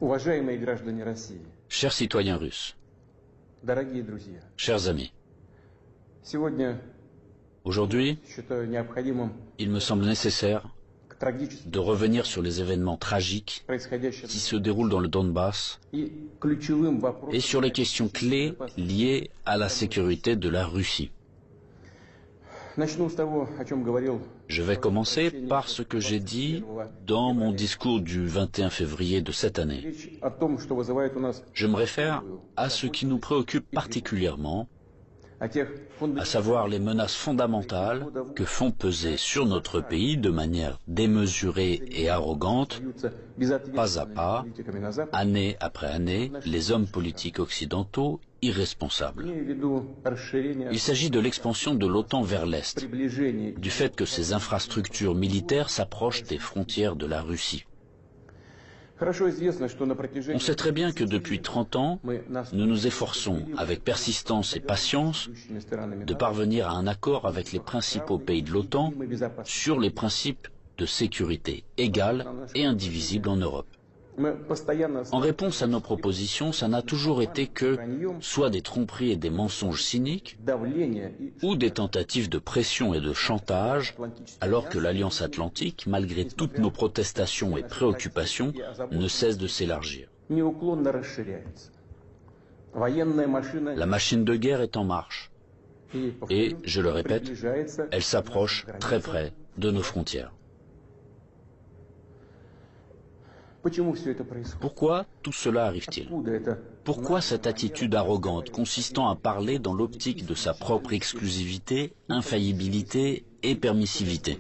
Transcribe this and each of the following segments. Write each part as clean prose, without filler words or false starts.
Уважаемые граждане России, Chers citoyens russes, дорогие друзья, chers amis, сегодня aujourd'hui, считаю необходимым il me semble nécessaire к трагическим de revenir sur les événements tragiques происходящим qui se déroulent dans le Donbass и ключевым вопросам et sur les questions clés liées à la sécurité de la Russie. Начну с того, о чем говорил. Je vais commencer par ce que j'ai dit dans mon discours du 21 février de cette année. Речь о том, что вызывает у нас Je me réfère à ce qui nous préoccupe particulièrement, о тех à savoir les menaces fondamentales que font peser sur notre pays de manière démesurée et arrogante, pas à pas, année après année, les hommes politiques occidentaux irresponsables. Il s'agit de l'expansion de l'OTAN vers l'Est, du fait que ces infrastructures militaires s'approchent des frontières de la Russie. On sait très bien que depuis 30 ans, nous nous efforçons, avec persistance et patience, de parvenir à un accord avec les principaux pays de l'OTAN sur les principes de sécurité égale et indivisible en Europe. En réponse à nos propositions, ça n'a toujours été que soit des tromperies et des mensonges cyniques, ou des tentatives de pression et de chantage, alors que l'Alliance Atlantique, malgré toutes nos protestations et préoccupations, ne cesse de s'élargir. La machine de guerre est en marche, et, je le répète, elle s'approche très près de nos frontières. Pourquoi tout cela arrive-t-il? Pourquoi cette attitude arrogante consistant à parler dans l'optique de sa propre exclusivité, infaillibilité et permissivité?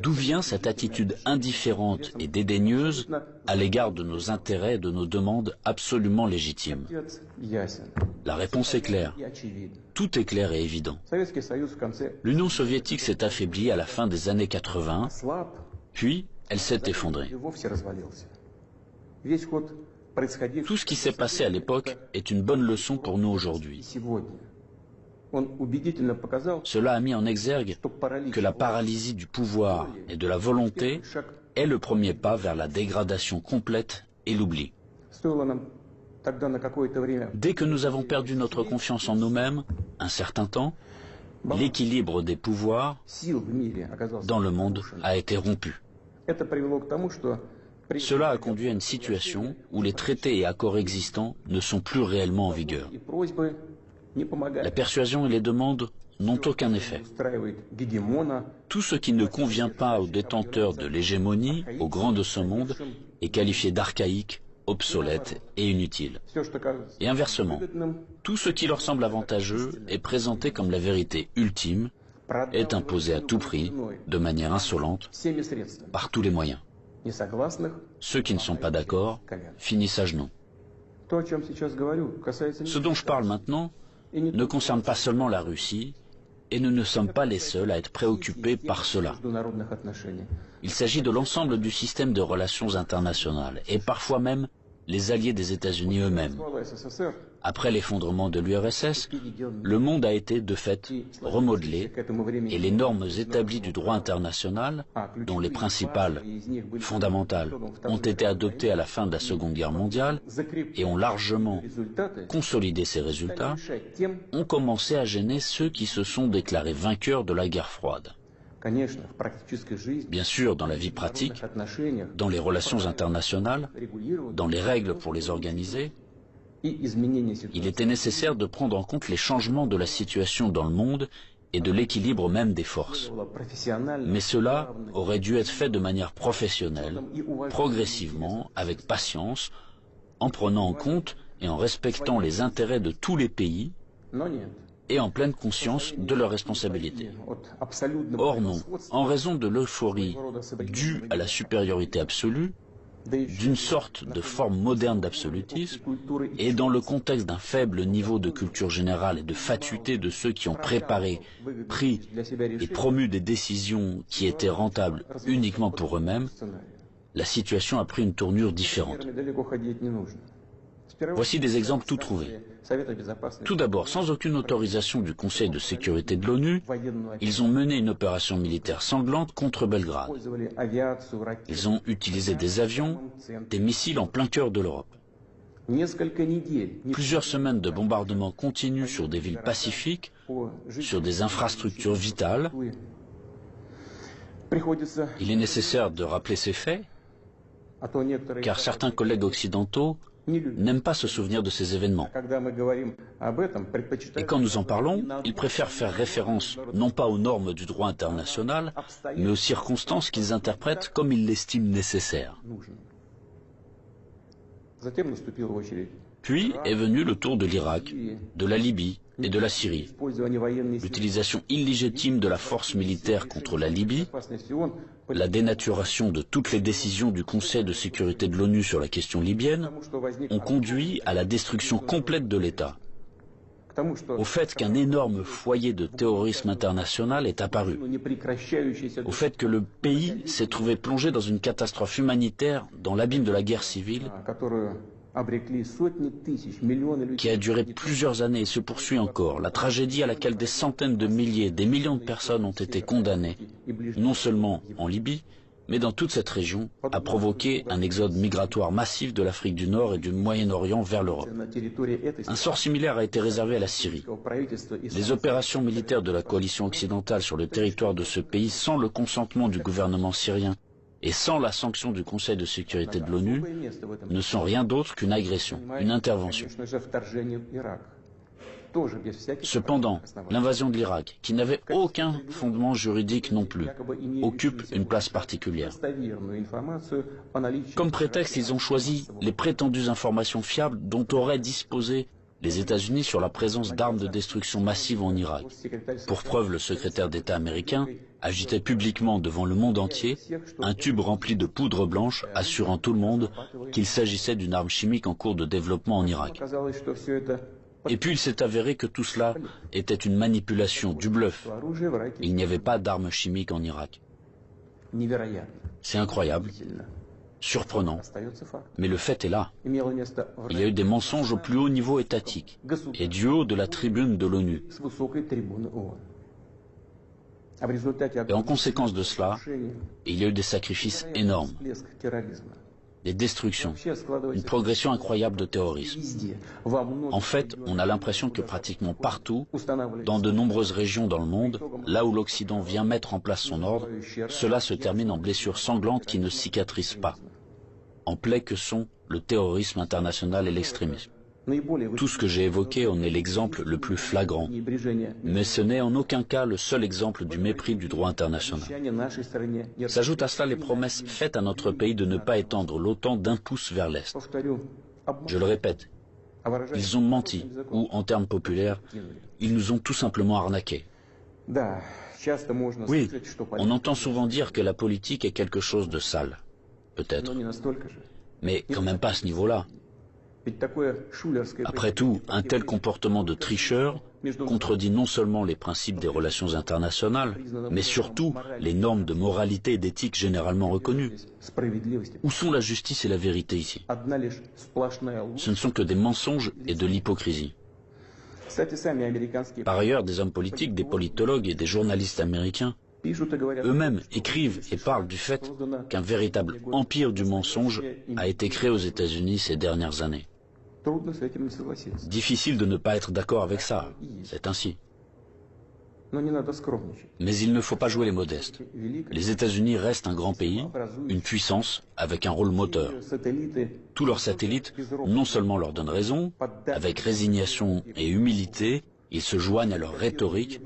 D'où vient cette attitude indifférente et dédaigneuse à l'égard de nos intérêts et de nos demandes absolument légitimes? La réponse est claire. Tout est clair et évident. L'Union soviétique s'est affaiblie à la fin des années 80, puis elle s'est effondrée. Tout ce qui s'est passé à l'époque est une bonne leçon pour nous aujourd'hui. Cela a mis en exergue que la paralysie du pouvoir et de la volonté est le premier pas vers la dégradation complète et l'oubli. Dès que nous avons perdu notre confiance en nous-mêmes, un certain temps, l'équilibre des pouvoirs dans le monde a été rompu. Cela a conduit à une situation où les traités et accords existants ne sont plus réellement en vigueur. La persuasion et les demandes n'ont aucun effet. Tout ce qui ne convient pas aux détenteurs de l'hégémonie, aux grands de ce monde, est qualifié d'archaïque, obsolète et inutile. Et inversement, tout ce qui leur semble avantageux est présenté comme la vérité ultime, est imposé à tout prix, de manière insolente, par tous les moyens. Ceux qui ne sont pas d'accord finissent à genoux. Ce dont je parle maintenant ne concerne pas seulement la Russie, et nous ne sommes pas les seuls à être préoccupés par cela. Il s'agit de l'ensemble du système de relations internationales, et parfois même les alliés des États-Unis eux-mêmes. Après l'effondrement de l'URSS, le monde a été de fait remodelé et les normes établies du droit international, dont les principales, fondamentales, ont été adoptées à la fin de la Seconde Guerre mondiale et ont largement consolidé ces résultats, ont commencé à gêner ceux qui se sont déclarés vainqueurs de la guerre froide. Bien sûr, dans la vie pratique, dans les relations internationales, dans les règles pour les organiser, il était nécessaire de prendre en compte les changements de la situation dans le monde et de l'équilibre même des forces. Mais cela aurait dû être fait de manière professionnelle, progressivement, avec patience, en prenant en compte et en respectant les intérêts de tous les pays, et en pleine conscience de leurs responsabilités. Or non, en raison de l'euphorie due à la supériorité absolue, d'une sorte de forme moderne d'absolutisme, et dans le contexte d'un faible niveau de culture générale et de fatuité de ceux qui ont préparé, pris et promu des décisions qui étaient rentables uniquement pour eux-mêmes, la situation a pris une tournure différente. Voici des exemples tout trouvés. Tout d'abord, sans aucune autorisation du Conseil de sécurité de l'ONU, ils ont mené une opération militaire sanglante contre Belgrade. Ils ont utilisé des avions, des missiles en plein cœur de l'Europe. Plusieurs semaines de bombardements continus sur des villes pacifiques, sur des infrastructures vitales. Il est nécessaire de rappeler ces faits, car certains collègues occidentaux n'aiment pas se souvenir de ces événements. Et quand nous en parlons, ils préfèrent faire référence non pas aux normes du droit international, mais aux circonstances qu'ils interprètent comme ils l'estiment nécessaires. Puis est venu le tour de l'Irak, de la Libye et de la Syrie. L'utilisation illégitime de la force militaire contre la Libye, la dénaturation de toutes les décisions du Conseil de sécurité de l'ONU sur la question libyenne ont conduit à la destruction complète de l'État, au fait qu'un énorme foyer de terrorisme international est apparu, au fait que le pays s'est trouvé plongé dans une catastrophe humanitaire dans l'abîme de la guerre civile qui a duré plusieurs années et se poursuit encore, la tragédie à laquelle des centaines de milliers, des millions de personnes ont été condamnées, non seulement en Libye, mais dans toute cette région, a provoqué un exode migratoire massif de l'Afrique du Nord et du Moyen-Orient vers l'Europe. Un sort similaire a été réservé à la Syrie. Les opérations militaires de la coalition occidentale sur le territoire de ce pays, sans le consentement du gouvernement syrien et sans la sanction du Conseil de sécurité de l'ONU, ne sont rien d'autre qu'une agression, une intervention. Cependant, l'invasion de l'Irak, qui n'avait aucun fondement juridique non plus, occupe une place particulière. Comme prétexte, ils ont choisi les prétendues informations fiables dont auraient disposé les États-Unis sur la présence d'armes de destruction massive en Irak. Pour preuve, le secrétaire d'État américain agitait publiquement devant le monde entier un tube rempli de poudre blanche assurant tout le monde qu'il s'agissait d'une arme chimique en cours de développement en Irak. Et puis il s'est avéré que tout cela était une manipulation, du bluff. Il n'y avait pas d'armes chimiques en Irak. C'est incroyable, surprenant, mais le fait est là. Il y a eu des mensonges au plus haut niveau étatique et du haut de la tribune de l'ONU. Et en conséquence de cela, il y a eu des sacrifices énormes, des destructions, une progression incroyable de terrorisme. En fait, on a l'impression que pratiquement partout, dans de nombreuses régions dans le monde, là où l'Occident vient mettre en place son ordre, cela se termine en blessures sanglantes qui ne cicatrisent pas, en plaies que sont le terrorisme international et l'extrémisme. Tout ce que j'ai évoqué en est l'exemple le plus flagrant, mais ce n'est en aucun cas le seul exemple du mépris du droit international. S'ajoutent à cela les promesses faites à notre pays de ne pas étendre l'OTAN d'un pouce vers l'Est. Je le répète, ils ont menti, ou en termes populaires, ils nous ont tout simplement arnaqués. Oui, on entend souvent dire que la politique est quelque chose de sale, peut-être, mais quand même pas à ce niveau-là. Après tout, un tel comportement de tricheur contredit non seulement les principes des relations internationales, mais surtout les normes de moralité et d'éthique généralement reconnues. Où sont la justice et la vérité ici? Ce ne sont que des mensonges et de l'hypocrisie. Par ailleurs, des hommes politiques, des politologues et des journalistes américains eux-mêmes écrivent et parlent du fait qu'un véritable empire du mensonge a été créé aux États-Unis ces dernières années. Difficile de ne pas être d'accord avec ça, c'est ainsi. Mais il ne faut pas jouer les modestes. Les États-Unis restent un grand pays, une puissance avec un rôle moteur. Tous leurs satellites non seulement leur donnent raison, avec résignation et humilité, ils se joignent à leur rhétorique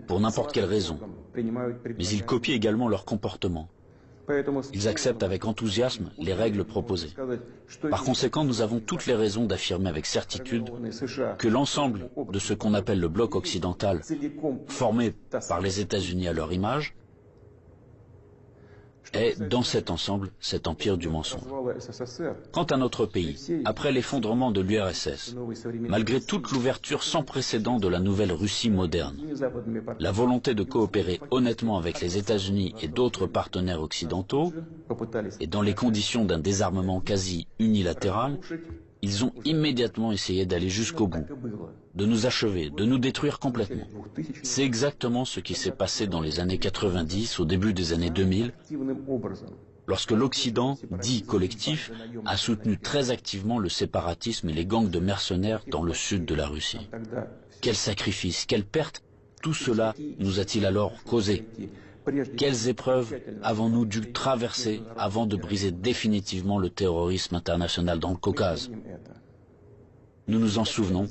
pour n'importe quelle raison, mais ils copient également leur comportement. Ils acceptent avec enthousiasme les règles proposées. Par conséquent, nous avons toutes les raisons d'affirmer avec certitude que l'ensemble de ce qu'on appelle le bloc occidental, formé par les États-Unis à leur image, est dans cet ensemble cet empire du mensonge. Quant à notre pays, après l'effondrement de l'URSS, malgré toute l'ouverture sans précédent de la nouvelle Russie moderne, la volonté de coopérer honnêtement avec les États-Unis et d'autres partenaires occidentaux, et dans les conditions d'un désarmement quasi unilatéral, Ils ont immédiatement essayé d'aller jusqu'au bout, de nous achever, de nous détruire complètement. C'est exactement ce qui s'est passé dans les années 90, au début des années 2000, lorsque l'Occident, dit collectif, a soutenu très activement le séparatisme et les gangs de mercenaires dans le sud de la Russie. Quels sacrifices, quelles pertes, tout cela nous a-t-il alors causé? Quelles épreuves avons-nous dû traverser avant de briser définitivement le terrorisme international dans le Caucase? Nous nous en souvenons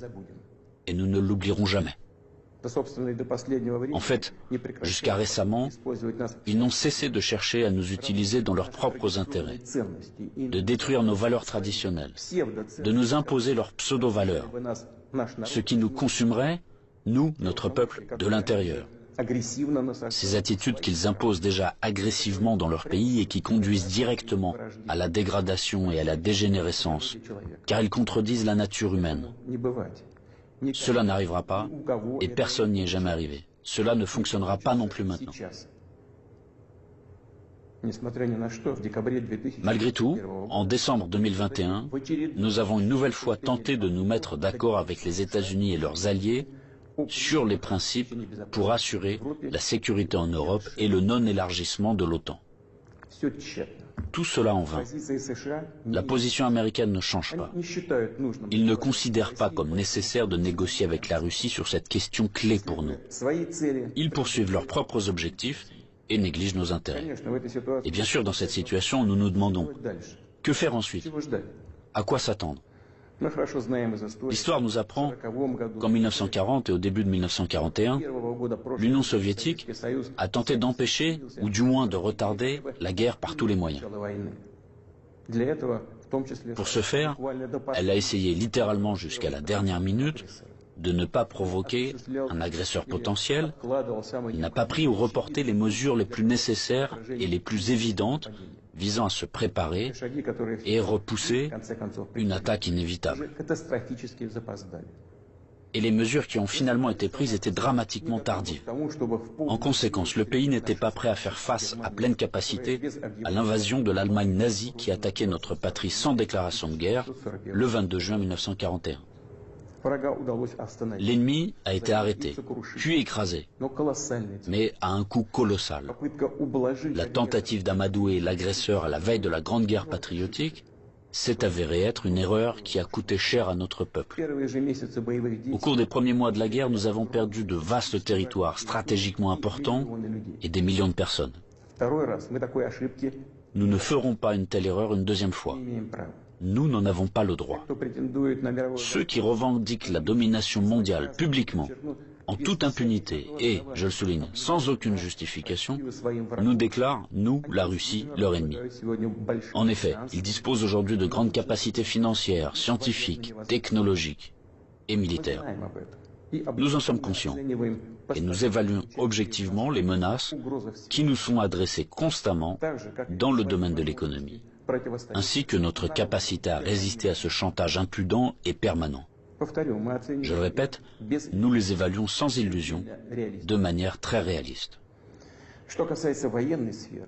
et nous ne l'oublierons jamais. En fait, jusqu'à récemment, ils n'ont cessé de chercher à nous utiliser dans leurs propres intérêts, de détruire nos valeurs traditionnelles, de nous imposer leurs pseudo-valeurs, ce qui nous consumerait, nous, notre peuple, de l'intérieur. Ces attitudes qu'ils imposent déjà agressivement dans leur pays et qui conduisent directement à la dégradation et à la dégénérescence, car ils contredisent la nature humaine. Cela n'arrivera pas et personne n'y est jamais arrivé. Cela ne fonctionnera pas non plus maintenant. Malgré tout, en décembre 2021, nous avons une nouvelle fois tenté de nous mettre d'accord avec les États-Unis et leurs alliés sur les principes pour assurer la sécurité en Europe et le non-élargissement de l'OTAN. Tout cela en vain. La position américaine ne change pas. Ils ne considèrent pas comme nécessaire de négocier avec la Russie sur cette question clé pour nous. Ils poursuivent leurs propres objectifs et négligent nos intérêts. Et bien sûr, dans cette situation, nous nous demandons, que faire ensuite? À quoi s'attendre? L'histoire nous apprend qu'en 1940 et au début de 1941, l'Union soviétique a tenté d'empêcher, ou du moins de retarder, la guerre par tous les moyens. Pour ce faire, elle a essayé littéralement jusqu'à la dernière minute de ne pas provoquer un agresseur potentiel, il n'a pas pris ou reporté les mesures les plus nécessaires et les plus évidentes visant à se préparer et repousser une attaque inévitable. Et les mesures qui ont finalement été prises étaient dramatiquement tardives. En conséquence, le pays n'était pas prêt à faire face à pleine capacité à l'invasion de l'Allemagne nazie qui attaquait notre patrie sans déclaration de guerre le 22 juin 1941. L'ennemi a été arrêté, puis écrasé, mais à un coût colossal. La tentative d'amadouer l'agresseur à la veille de la Grande Guerre patriotique s'est avérée être une erreur qui a coûté cher à notre peuple. Au cours des premiers mois de la guerre, nous avons perdu de vastes territoires stratégiquement importants et des millions de personnes. Nous ne ferons pas une telle erreur une deuxième fois. Nous n'en avons pas le droit. Ceux qui revendiquent la domination mondiale publiquement, en toute impunité et, je le souligne, sans aucune justification, nous déclarent, nous, la Russie, leur ennemi. En effet, ils disposent aujourd'hui de grandes capacités financières, scientifiques, technologiques et militaires. Nous en sommes conscients et nous évaluons objectivement les menaces qui nous sont adressées constamment dans le domaine de l'économie, ainsi que notre capacité à résister à ce chantage impudent et permanent. Je le répète, nous les évaluons sans illusion, de manière très réaliste.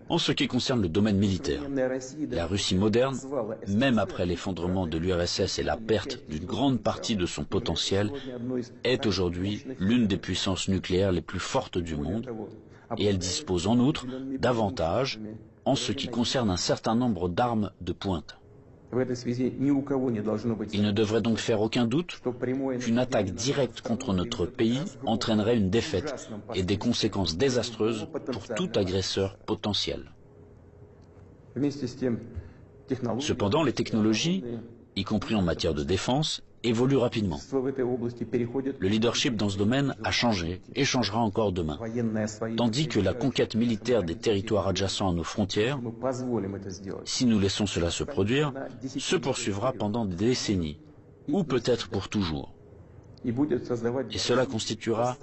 En ce qui concerne le domaine militaire, la Russie moderne, même après l'effondrement de l'URSS et la perte d'une grande partie de son potentiel, est aujourd'hui l'une des puissances nucléaires les plus fortes du monde, et elle dispose en outre d'avantages en ce qui concerne un certain nombre d'armes de pointe. Il ne devrait donc faire aucun doute qu'une attaque directe contre notre pays entraînerait une défaite et des conséquences désastreuses pour tout agresseur potentiel. Cependant, les technologies, y compris en matière de défense, évoluent rapidement. Le leadership dans ce domaine a changé et changera encore demain, tandis que la conquête militaire des territoires adjacents à nos frontières, si nous laissons cela se produire, se poursuivra pendant des décennies, ou peut-être pour toujours. Et cela constituera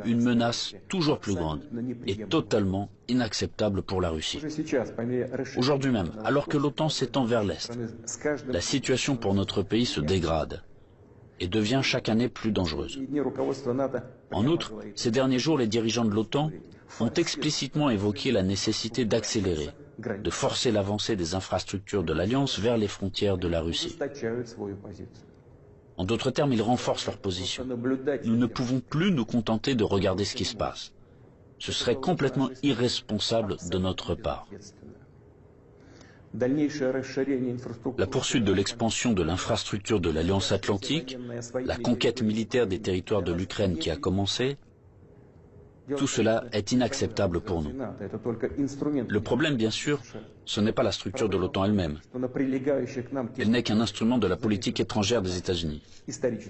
une menace toujours plus grande et totalement inacceptable pour la Russie. Aujourd'hui même, alors que l'OTAN s'étend vers l'Est, la situation pour notre pays se dégrade et devient chaque année plus dangereuse. En outre, ces derniers jours, les dirigeants de l'OTAN ont explicitement évoqué la nécessité d'accélérer, de forcer l'avancée des infrastructures de l'Alliance vers les frontières de la Russie. En d'autres termes, ils renforcent leur position. Nous ne pouvons plus nous contenter de regarder ce qui se passe. Ce serait complètement irresponsable de notre part. La poursuite de l'expansion de l'infrastructure de l'Alliance Atlantique, la conquête militaire des territoires de l'Ukraine qui a commencé, tout cela est inacceptable pour nous. Le problème, bien sûr, ce n'est pas la structure de l'OTAN elle-même. Elle n'est qu'un instrument de la politique étrangère des États-Unis.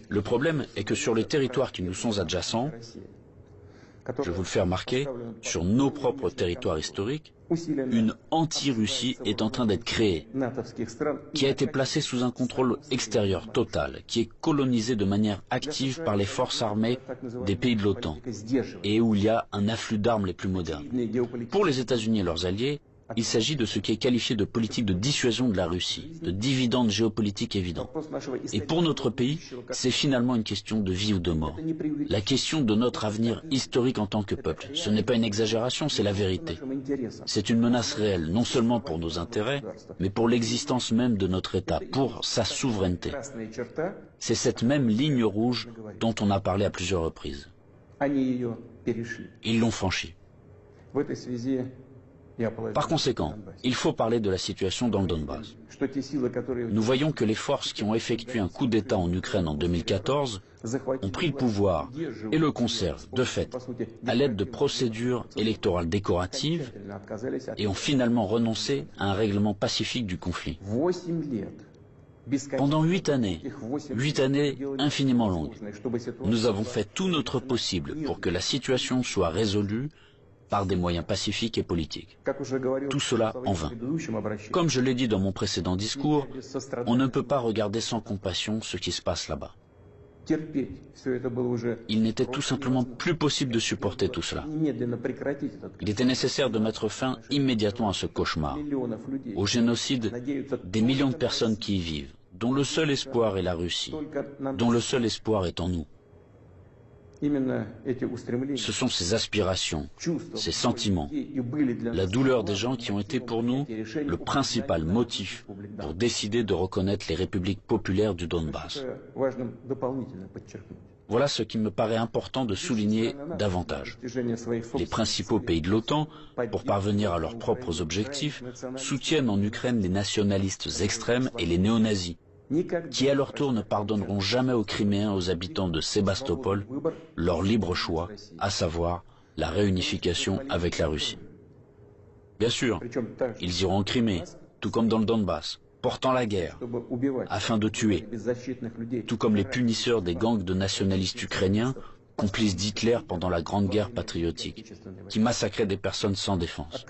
Le problème est que sur les territoires qui nous sont adjacents, je vous le fais remarquer, sur nos propres territoires historiques, une anti-Russie est en train d'être créée, qui a été placée sous un contrôle extérieur total, qui est colonisée de manière active par les forces armées des pays de l'OTAN, et où il y a un afflux d'armes les plus modernes. Pour les États-Unis et leurs alliés, il s'agit de ce qui est qualifié de politique de dissuasion de la Russie, de dividende géopolitique évident. Et pour notre pays, c'est finalement une question de vie ou de mort. La question de notre avenir historique en tant que peuple. Ce n'est pas une exagération, c'est la vérité. C'est une menace réelle, non seulement pour nos intérêts, mais pour l'existence même de notre État, pour sa souveraineté. C'est cette même ligne rouge dont on a parlé à plusieurs reprises. Ils l'ont franchie. Par conséquent, il faut parler de la situation dans le Donbass. Nous voyons que les forces qui ont effectué un coup d'État en Ukraine en 2014 ont pris le pouvoir et le conservent, de fait, à l'aide de procédures électorales décoratives et ont finalement renoncé à un règlement pacifique du conflit. Pendant 8 années infiniment longues, nous avons fait tout notre possible pour que la situation soit résolue par des moyens pacifiques et politiques. Tout cela en vain. Comme je l'ai dit dans mon précédent discours, on ne peut pas regarder sans compassion ce qui se passe là-bas. Il n'était tout simplement plus possible de supporter tout cela. Il était nécessaire de mettre fin immédiatement à ce cauchemar, au génocide des millions de personnes qui y vivent, dont le seul espoir est la Russie, dont le seul espoir est en nous. Ce sont ces aspirations, ces sentiments, la douleur des gens qui ont été pour nous le principal motif pour décider de reconnaître les républiques populaires du Donbass. Voilà ce qui me paraît important de souligner davantage. Les principaux pays de l'OTAN, pour parvenir à leurs propres objectifs, soutiennent en Ukraine les nationalistes extrêmes et les néo-nazis, qui à leur tour ne pardonneront jamais aux Criméens, aux habitants de Sébastopol, leur libre choix, à savoir la réunification avec la Russie. Bien sûr, ils iront en Crimée, tout comme dans le Donbass, portant la guerre, afin de tuer, tout comme les punisseurs des gangs de nationalistes ukrainiens, complices d'Hitler pendant la Grande Guerre patriotique, qui massacraient des personnes sans défense.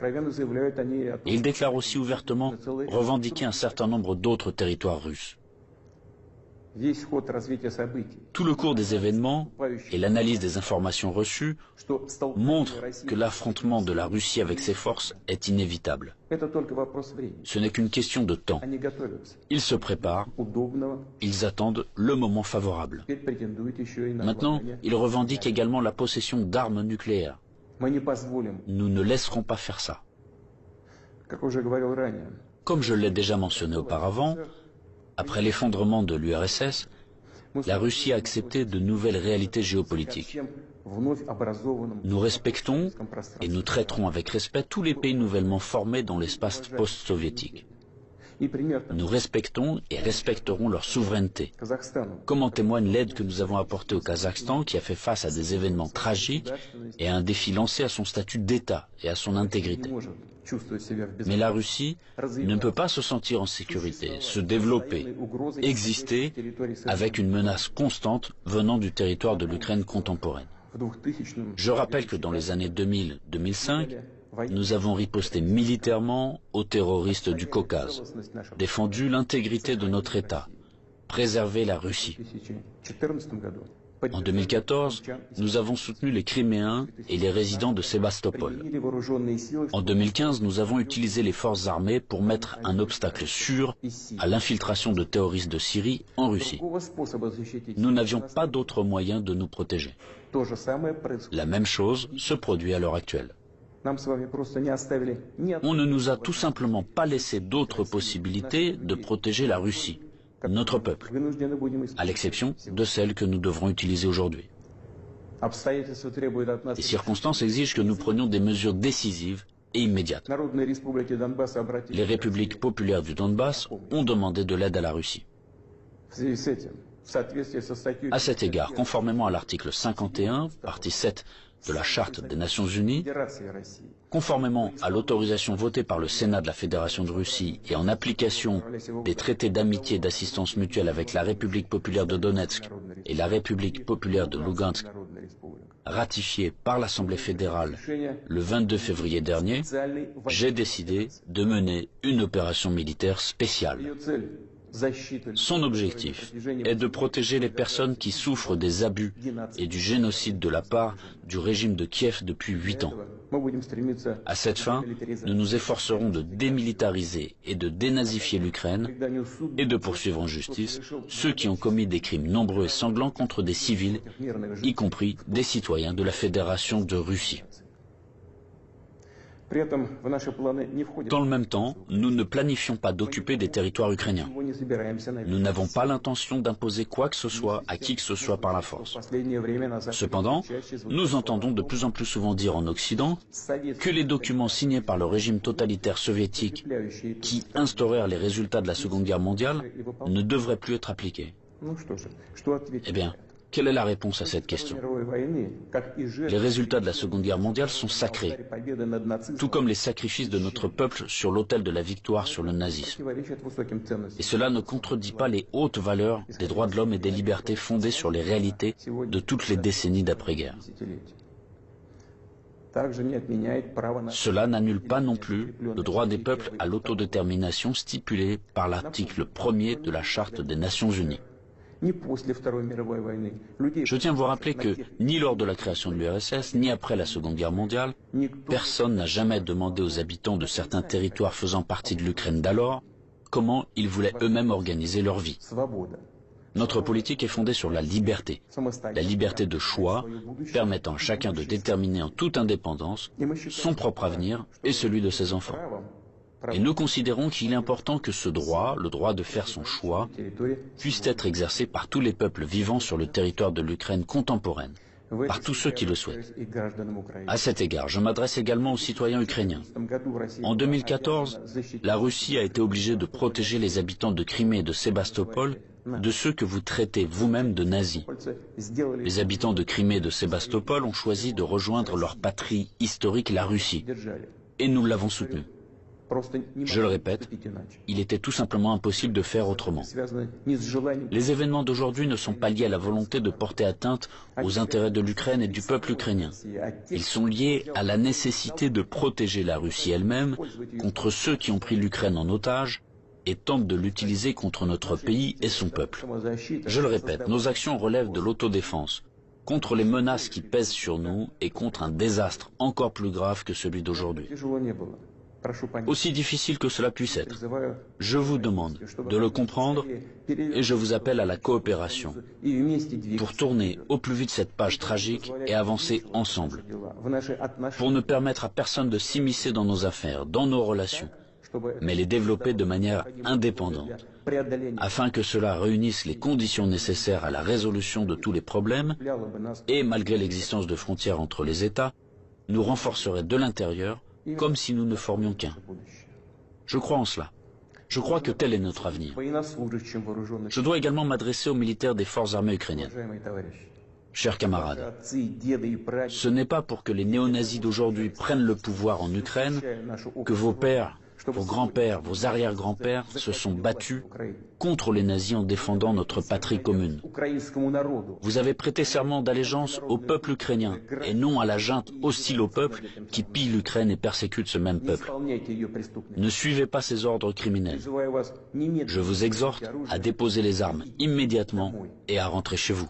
Et ils déclarent aussi ouvertement revendiquer un certain nombre d'autres territoires russes. Tout le cours des événements et l'analyse des informations reçues montrent que l'affrontement de la Russie avec ses forces est inévitable. Ce n'est qu'une question de temps. Ils se préparent, ils attendent le moment favorable. Maintenant, ils revendiquent également la possession d'armes nucléaires. Nous ne laisserons pas faire ça. Comme je l'ai déjà mentionné auparavant, après l'effondrement de l'URSS, la Russie a accepté de nouvelles réalités géopolitiques. Nous respectons et nous traiterons avec respect tous les pays nouvellement formés dans l'espace post-soviétique. Nous respectons et respecterons leur souveraineté, comme en témoigne l'aide que nous avons apportée au Kazakhstan, qui a fait face à des événements tragiques et à un défi lancé à son statut d'État et à son intégrité. Mais la Russie ne peut pas se sentir en sécurité, se développer, exister avec une menace constante venant du territoire de l'Ukraine contemporaine. Je rappelle que dans les années 2000-2005, nous avons riposté militairement aux terroristes du Caucase, défendu l'intégrité de notre État, préservé la Russie. En 2014, nous avons soutenu les Criméens et les résidents de Sébastopol. En 2015, nous avons utilisé les forces armées pour mettre un obstacle sûr à l'infiltration de terroristes de Syrie en Russie. Nous n'avions pas d'autre moyen de nous protéger. La même chose se produit à l'heure actuelle. On ne nous a tout simplement pas laissé d'autres possibilités de protéger la Russie, notre peuple, à l'exception de celles que nous devrons utiliser aujourd'hui. Les circonstances exigent que nous prenions des mesures décisives et immédiates. Les républiques populaires du Donbass ont demandé de l'aide à la Russie. À cet égard, conformément à l'article 51, partie 7 de la Charte des Nations Unies, conformément à l'autorisation votée par le Sénat de la Fédération de Russie et en application des traités d'amitié et d'assistance mutuelle avec la République populaire de Donetsk et la République populaire de Lugansk, ratifiés par l'Assemblée fédérale le 22 février dernier, j'ai décidé de mener une opération militaire spéciale. Son objectif est de protéger les personnes qui souffrent des abus et du génocide de la part du régime de Kiev depuis 8 ans. À cette fin, nous nous efforcerons de démilitariser et de dénazifier l'Ukraine et de poursuivre en justice ceux qui ont commis des crimes nombreux et sanglants contre des civils, y compris des citoyens de la Fédération de Russie. Dans le même temps, nous ne planifions pas d'occuper des territoires ukrainiens. Nous n'avons pas l'intention d'imposer quoi que ce soit à qui que ce soit par la force. Cependant, nous entendons de plus en plus souvent dire en Occident que les documents signés par le régime totalitaire soviétique qui instaurèrent les résultats de la Seconde Guerre mondiale ne devraient plus être appliqués. Eh bien, quelle est la réponse à cette question? Les résultats de la Seconde Guerre mondiale sont sacrés, tout comme les sacrifices de notre peuple sur l'autel de la victoire sur le nazisme. Et cela ne contredit pas les hautes valeurs des droits de l'homme et des libertés fondées sur les réalités de toutes les décennies d'après-guerre. Cela n'annule pas non plus le droit des peuples à l'autodétermination stipulé par l'article 1er de la Charte des Nations Unies. Je tiens à vous rappeler que, ni lors de la création de l'URSS, ni après la Seconde Guerre mondiale, personne n'a jamais demandé aux habitants de certains territoires faisant partie de l'Ukraine d'alors comment ils voulaient eux-mêmes organiser leur vie. Notre politique est fondée sur la liberté de choix, permettant à chacun de déterminer en toute indépendance son propre avenir et celui de ses enfants. Et nous considérons qu'il est important que ce droit, le droit de faire son choix, puisse être exercé par tous les peuples vivant sur le territoire de l'Ukraine contemporaine, par tous ceux qui le souhaitent. À cet égard, je m'adresse également aux citoyens ukrainiens. En 2014, la Russie a été obligée de protéger les habitants de Crimée et de Sébastopol de ceux que vous traitez vous-même de nazis. Les habitants de Crimée et de Sébastopol ont choisi de rejoindre leur patrie historique, la Russie, et nous l'avons soutenu. Je le répète, il était tout simplement impossible de faire autrement. Les événements d'aujourd'hui ne sont pas liés à la volonté de porter atteinte aux intérêts de l'Ukraine et du peuple ukrainien. Ils sont liés à la nécessité de protéger la Russie elle-même contre ceux qui ont pris l'Ukraine en otage et tentent de l'utiliser contre notre pays et son peuple. Je le répète, nos actions relèvent de l'autodéfense, contre les menaces qui pèsent sur nous et contre un désastre encore plus grave que celui d'aujourd'hui. Aussi difficile que cela puisse être, je vous demande de le comprendre et je vous appelle à la coopération pour tourner au plus vite cette page tragique et avancer ensemble, pour ne permettre à personne de s'immiscer dans nos affaires, dans nos relations, mais les développer de manière indépendante, afin que cela réunisse les conditions nécessaires à la résolution de tous les problèmes et, malgré l'existence de frontières entre les États, nous renforcerait de l'intérieur comme si nous ne formions qu'un. Je crois en cela. Je crois que tel est notre avenir. Je dois également m'adresser aux militaires des forces armées ukrainiennes. Chers camarades, ce n'est pas pour que les néo-nazis d'aujourd'hui prennent le pouvoir en Ukraine que vos pères, vos grands-pères, vos arrière-grands-pères se sont battus contre les nazis en défendant notre patrie commune. Vous avez prêté serment d'allégeance au peuple ukrainien et non à la junte hostile au peuple qui pille l'Ukraine et persécute ce même peuple. Ne suivez pas ces ordres criminels. Je vous exhorte à déposer les armes immédiatement et à rentrer chez vous.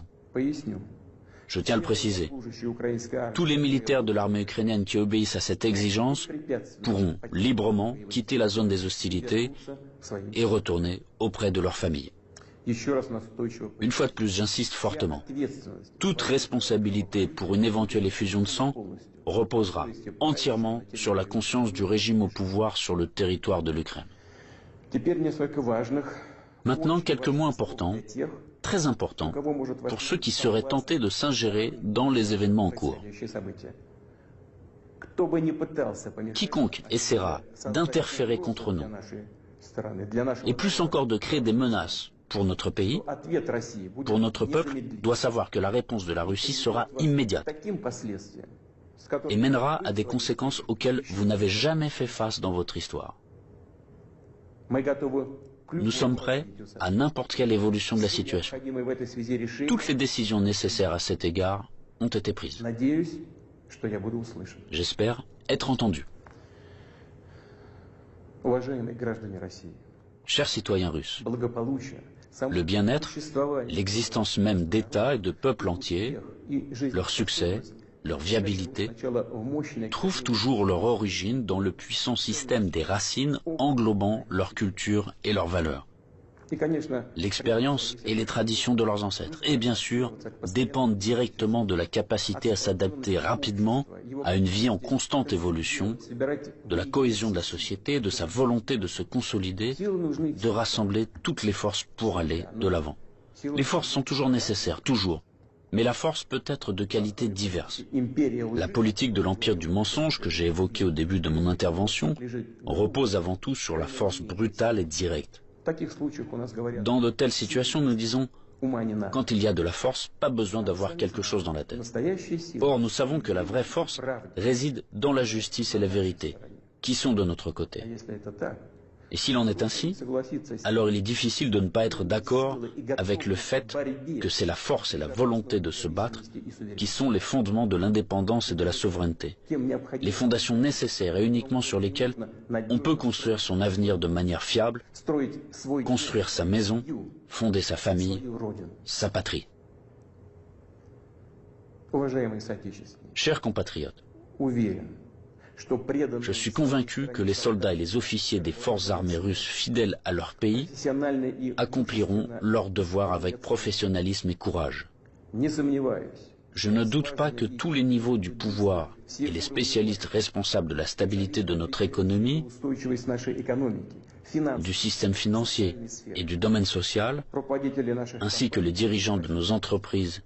Je tiens à le préciser, tous les militaires de l'armée ukrainienne qui obéissent à cette exigence pourront librement quitter la zone des hostilités et retourner auprès de leur famille. Une fois de plus, j'insiste fortement. Toute responsabilité pour une éventuelle effusion de sang reposera entièrement sur la conscience du régime au pouvoir sur le territoire de l'Ukraine. Maintenant, quelques mots importants, très importants, pour ceux qui seraient tentés de s'ingérer dans les événements en cours. Quiconque essaiera d'interférer contre nous, et plus encore de créer des menaces pour notre pays, pour notre peuple, doit savoir que la réponse de la Russie sera immédiate et mènera à des conséquences auxquelles vous n'avez jamais fait face dans votre histoire. Nous sommes prêts à n'importe quelle évolution de la situation. Toutes les décisions nécessaires à cet égard ont été prises. J'espère être entendu. Chers citoyens russes, le bien-être, l'existence même d'États et de peuples entiers, leur succès, leur viabilité, trouvent toujours leur origine dans le puissant système des racines englobant leur culture et leurs valeurs. L'expérience et les traditions de leurs ancêtres, et bien sûr, dépendent directement de la capacité à s'adapter rapidement à une vie en constante évolution, de la cohésion de la société, de sa volonté de se consolider, de rassembler toutes les forces pour aller de l'avant. Les forces sont toujours nécessaires, toujours. Mais la force peut être de qualités diverses. La politique de l'empire du mensonge que j'ai évoquée au début de mon intervention repose avant tout sur la force brutale et directe. Dans de telles situations, nous disons, quand il y a de la force, pas besoin d'avoir quelque chose dans la tête. Or, nous savons que la vraie force réside dans la justice et la vérité, qui sont de notre côté. Et s'il en est ainsi, alors il est difficile de ne pas être d'accord avec le fait que c'est la force et la volonté de se battre qui sont les fondements de l'indépendance et de la souveraineté, les fondations nécessaires et uniquement sur lesquelles on peut construire son avenir de manière fiable, construire sa maison, fonder sa famille, sa patrie. Chers compatriotes, je suis convaincu que les soldats et les officiers des forces armées russes fidèles à leur pays accompliront leur devoir avec professionnalisme et courage. Je ne doute pas que tous les niveaux du pouvoir et les spécialistes responsables de la stabilité de notre économie, du système financier et du domaine social, ainsi que les dirigeants de nos entreprises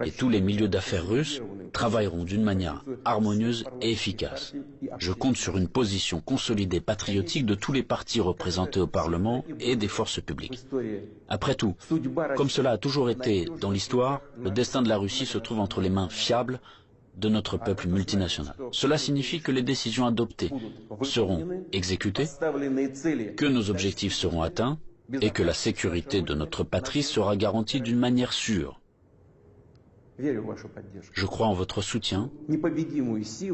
et tous les milieux d'affaires russes travailleront d'une manière harmonieuse et efficace. Je compte sur une position consolidée patriotique de tous les partis représentés au Parlement et des forces publiques. Après tout, comme cela a toujours été dans l'histoire, le destin de la Russie se trouve entre les mains fiables de notre peuple multinational. Cela signifie que les décisions adoptées seront exécutées, que nos objectifs seront atteints et que la sécurité de notre patrie sera garantie d'une manière sûre. Je crois en votre soutien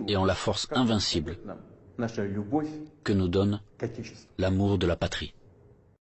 et en la force invincible que nous donne l'amour de la patrie.